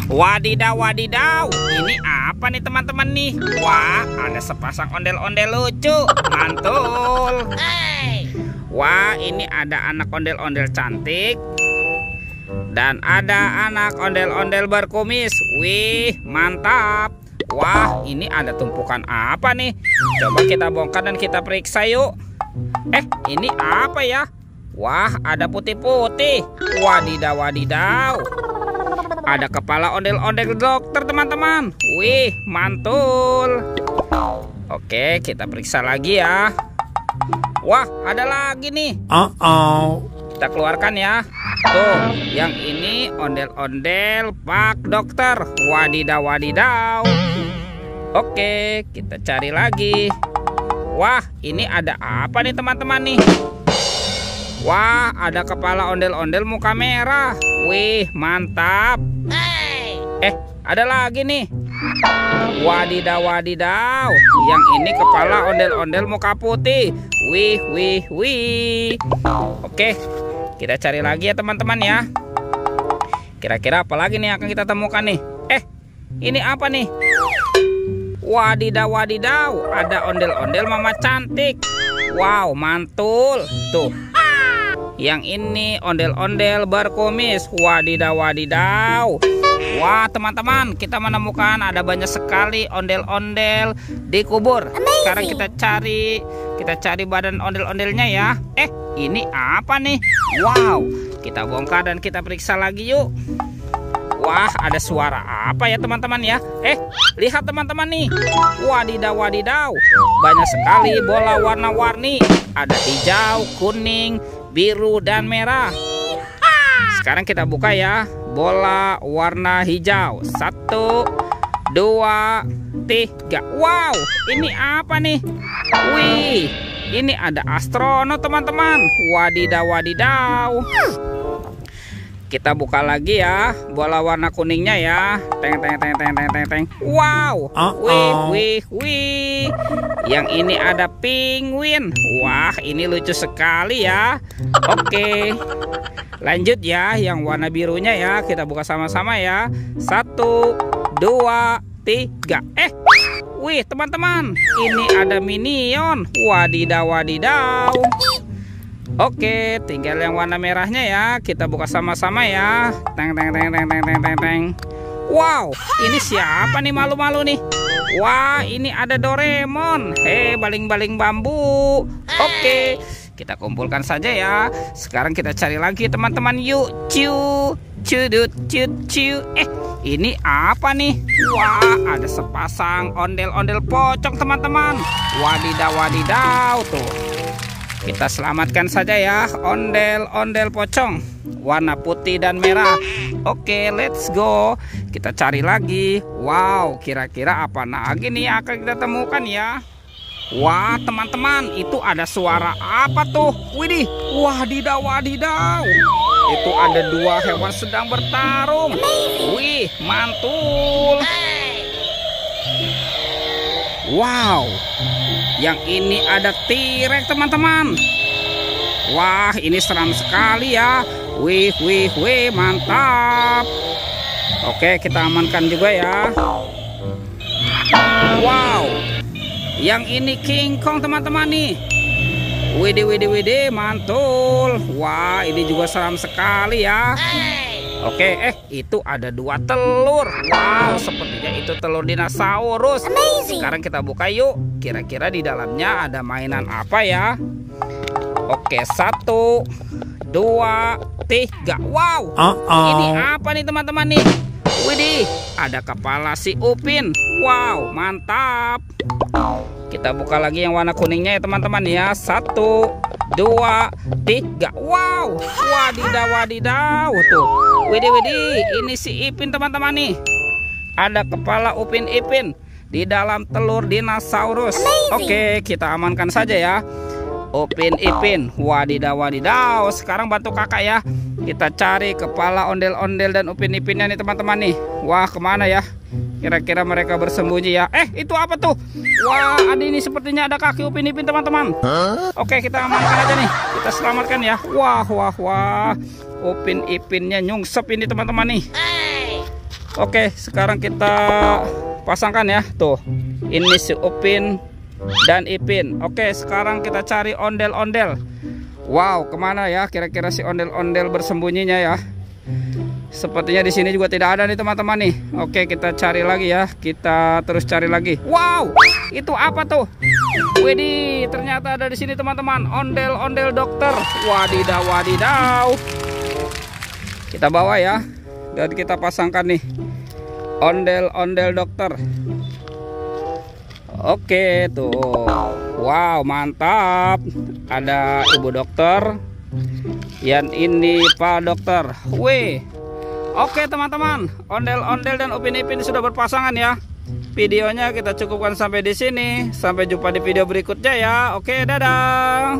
Wadidaw, wadidaw. Ini apa nih teman-teman nih? Wah, ada sepasang ondel-ondel lucu. Mantul. Wah, ini ada anak ondel-ondel cantik. Dan ada anak ondel-ondel berkumis. Wih, mantap. Wah, ini ada tumpukan apa nih? Coba kita bongkar dan kita periksa yuk. Ini apa ya? Wah, ada putih-putih. Wadidaw, wadidaw. Ada kepala ondel-ondel dokter teman-teman. Wih, mantul. Oke, kita periksa lagi ya. Wah, ada lagi nih. Kita keluarkan ya. Tuh, yang ini ondel-ondel Pak Dokter. Wadidaw, wadidaw. Oke, kita cari lagi. Wah, ini ada apa nih teman-teman nih? Wah, ada kepala ondel-ondel muka merah. Wih, mantap. Ada lagi nih. Wadidaw, wadidaw. Yang ini kepala ondel-ondel muka putih. Wih, wih, wih. Oke, kita cari lagi ya teman-teman ya. Kira-kira apa lagi nih yang akan kita temukan nih? Ini apa nih? Wadidaw, wadidaw. Ada ondel-ondel mama cantik. Wow, mantul. Tuh. Yang ini ondel-ondel berkumis. Wadidaw, wadidaw. Wah teman-teman, kita menemukan ada banyak sekali ondel-ondel di kubur. Sekarang kita cari badan ondel-ondelnya ya. Ini apa nih? Wow, kita bongkar dan kita periksa lagi yuk. Wah, ada suara apa ya teman-teman ya? Lihat teman-teman nih. Wadidaw, wadidaw. Banyak sekali bola warna-warni. Ada hijau, kuning, biru, dan merah. Sekarang kita buka ya. Bola warna hijau. 1, 2, 3. Wow, ini apa nih? Wih, ini ada astronot teman-teman. Wadidaw, wadidaw. Kita buka lagi ya. Bola warna kuningnya ya. Teng, teng, teng, teng, teng, teng, teng. Wow. Wih, wih, wih. Yang ini ada penguin. Wah, ini lucu sekali ya. Oke. Lanjut ya, yang warna birunya ya. Kita buka sama-sama ya. 1, 2, 3. Wih teman-teman, ini ada minion. Wadidaw, wadidaw. Oke, tinggal yang warna merahnya ya. Kita buka sama-sama ya. Teng, teng, teng, teng, teng, teng, teng, teng. Wow, ini siapa nih malu-malu nih? Wah, ini ada Doraemon. Baling-baling bambu. Oke, kita kumpulkan saja ya. Sekarang kita cari lagi teman-teman yuk. Cudut, cu. Ini apa nih? Wah, ada sepasang ondel-ondel pocong teman-teman. Wadidaw, wadidaw. Tuh, kita selamatkan saja ya ondel-ondel pocong warna putih dan merah. Oke, let's go. Kita cari lagi. Wow, kira-kira apa lagi nih yang akan kita temukan ya? Wah teman-teman, itu ada suara apa tuh? Widih, wadidaw, wadidaw. Itu ada 2 hewan sedang bertarung. Wih, mantul. Wow, yang ini ada T-Rex teman-teman. Wah, ini seram sekali ya. Wih, wih, wih, mantap. Oke, kita amankan juga ya. Wow, yang ini King Kong teman-teman nih. Widih, widih, widih, mantul. Wah, ini juga seram sekali ya. Oke, itu ada 2 telur. Wow, sepertinya itu telur dinosaurus. Sekarang kita buka yuk. Kira-kira di dalamnya ada mainan apa ya? Oke, 1, 2, 3. Wow, ini apa nih teman-teman nih? Widih, ada kepala si Upin. Wow, mantap. Kita buka lagi yang warna kuningnya ya teman-teman ya. 1, 2, 3. Wow, wadidaw, wadidaw. Tuh, widih, widih. Ini si Ipin teman-teman nih. Ada kepala Upin Ipin di dalam telur dinosaurus. Oke, kita amankan saja ya. Upin Ipin, wadidaw, wadidaw. Sekarang bantu kakak ya. Kita cari kepala ondel-ondel dan Upin Ipinnya nih teman-teman nih. Wah, kemana ya? Kira-kira mereka bersembunyi ya. Itu apa tuh? Wah, ini sepertinya ada kaki Upin Ipin teman-teman. Oke, kita amankan aja nih. Kita selamatkan ya. Wah, wah, wah. Upin Ipinnya nyungsep ini teman-teman nih. Oke, sekarang kita pasangkan ya. Tuh, ini si Upin dan Ipin. Oke, sekarang kita cari ondel-ondel. Wow, kemana ya kira-kira si ondel-ondel bersembunyinya ya? Sepertinya di sini juga tidak ada nih teman-teman nih. Oke, kita cari lagi ya. Kita terus cari lagi. Wow, itu apa tuh? Widih, ternyata ada di sini teman-teman. Ondel-ondel dokter. Wadidaw, wadidaw. Kita bawa ya. Dan kita pasangkan nih. Ondel-ondel dokter. Oke, tuh. Wow, mantap. Ada ibu dokter. Yang ini Pak Dokter. Wih. Oke teman-teman, ondel-ondel dan Upin Ipin sudah berpasangan ya. Videonya kita cukupkan sampai di sini. Sampai jumpa di video berikutnya ya. Oke, dadah.